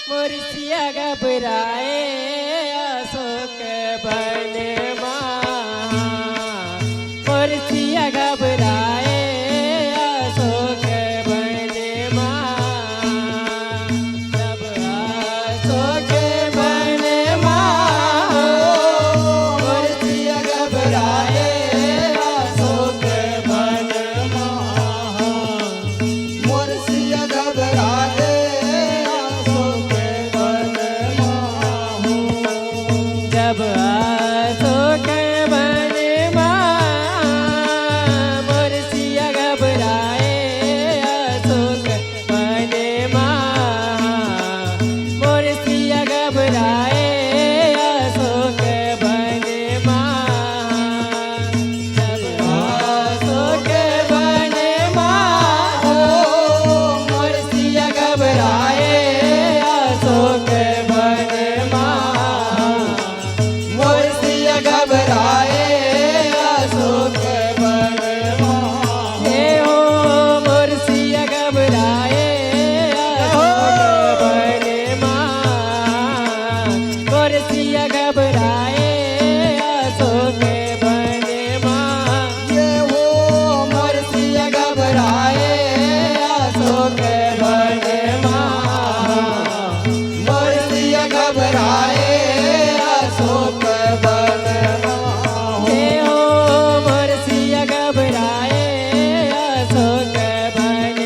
मोरसिया घबराए अशोक बन मोरसिया घबराए अशोक बन जब अशोक बन मोरसिया घबराए अशोक बन मोरसिया घबराए अशोक बन जब अशोक बन मोरसिया घबराए अशोक बन मोरसिया घबराए अशोक बन जब अशोक बन मोरसिया घबराए अशोक बन मोरसिया घबराए अशोक बन हे हो मोरसिया घबराए अशोक बन मोरसिया घबराए अशोक बन ये हो मोरसिया घबराए अशोक बन मोरसिया घबराए अशोक बन हे हो मोरसिया घबराए अशोक बन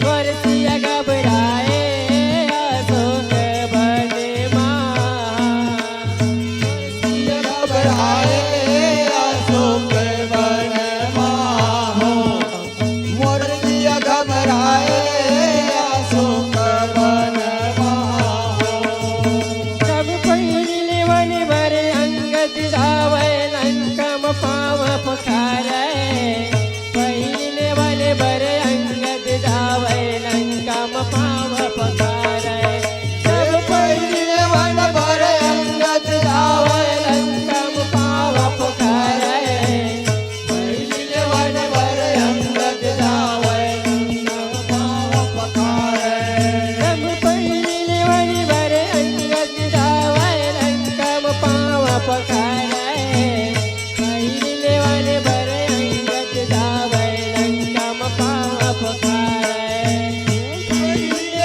मोरसिया घबराए अशोक बन मोरसिया घबराए अशोक बन मोरसिया घबराए अशोक बन जब पहिले वन भर अंगद जावै लंकम पाव पखारै पहिले वन भर अंगद जावै लंकम पाव पखारै जब पहिले वन भर अंगद जावै लंकम पाव पखारै पहिले वन भर अंगद जावै पाव पखारै जब पहिले वन भर अंगद जावै लंकम पाव पखारै पहिले वन भर अंगद जावै लंकम पाव पखारै पहिले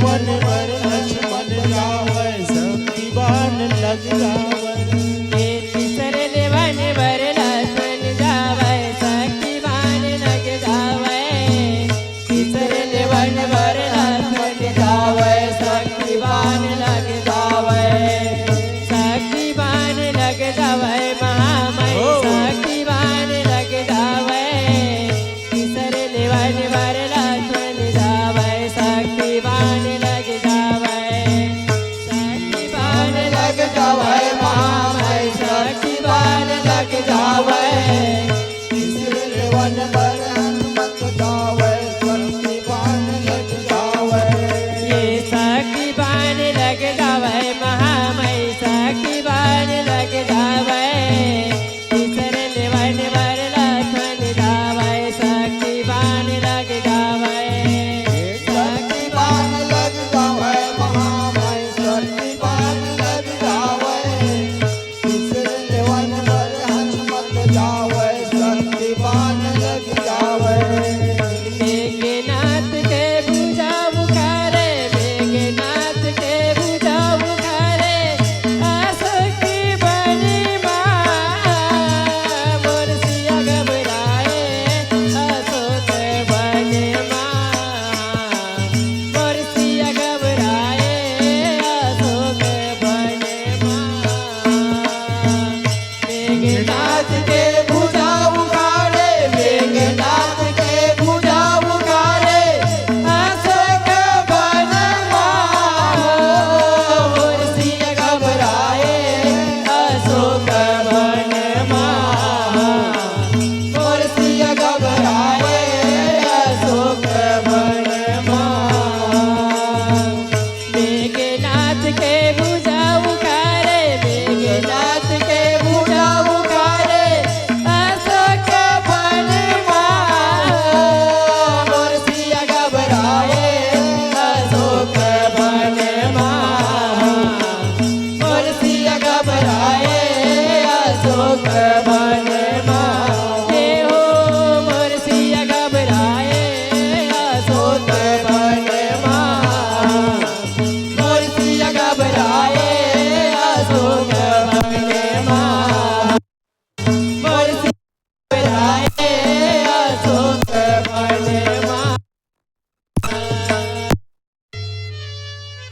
वन बर लक्ष्मण जावै शक्तिवान लग जावै ये तिसरे वन बर लक्ष्मण जावै शक्तिवान लग जावै तिसरे वन बर लक्ष्मण जावै शक्तिवान लग जावै शक्तिवान लग जावै महामय शक्तिवान लग जावै तिसरे वन बर लक्ष्मण जावै शक्तिवान लग जावै शक्तिवान लग जावै महामय शक्तिवान लग जावै तिसरे वन बर हनुमत जावै शक्तिवान लग जावै ये शक्तिवान लग जावै महामय शक्तिवान लग जावै तिसरे वन बर लक्ष्मण जावै शक्तिवान लग जावै शक्तिवान लग जावै महामय शक्तिवान लग जावै तिसरे वन बर हनुमत जावै शक्तिवान लग जावै मेघनाथ के भुजा उखारे मेघनाथ के भुजा उखारे आसुकी बनी मोर सिया घबराए अशोक बन मोर सिया घबराए अशोक बन मेघनाथ के भुजा उखाड़े मेघनाथ के भुजा उखाड़े अशोक वन मोर सिया घबराए अशोक बन मोर सिया घबराए अशोक बन मेघनाथ के भुजा उखारे मेघनाथ के भुजा उखारे अशोक बन मोर सिया घबराए अशोक बन मोर सिया घबराए अशोक बन हे हो मोर सिया घबराए अशोक बन मोर सिया घबराए अशोक बन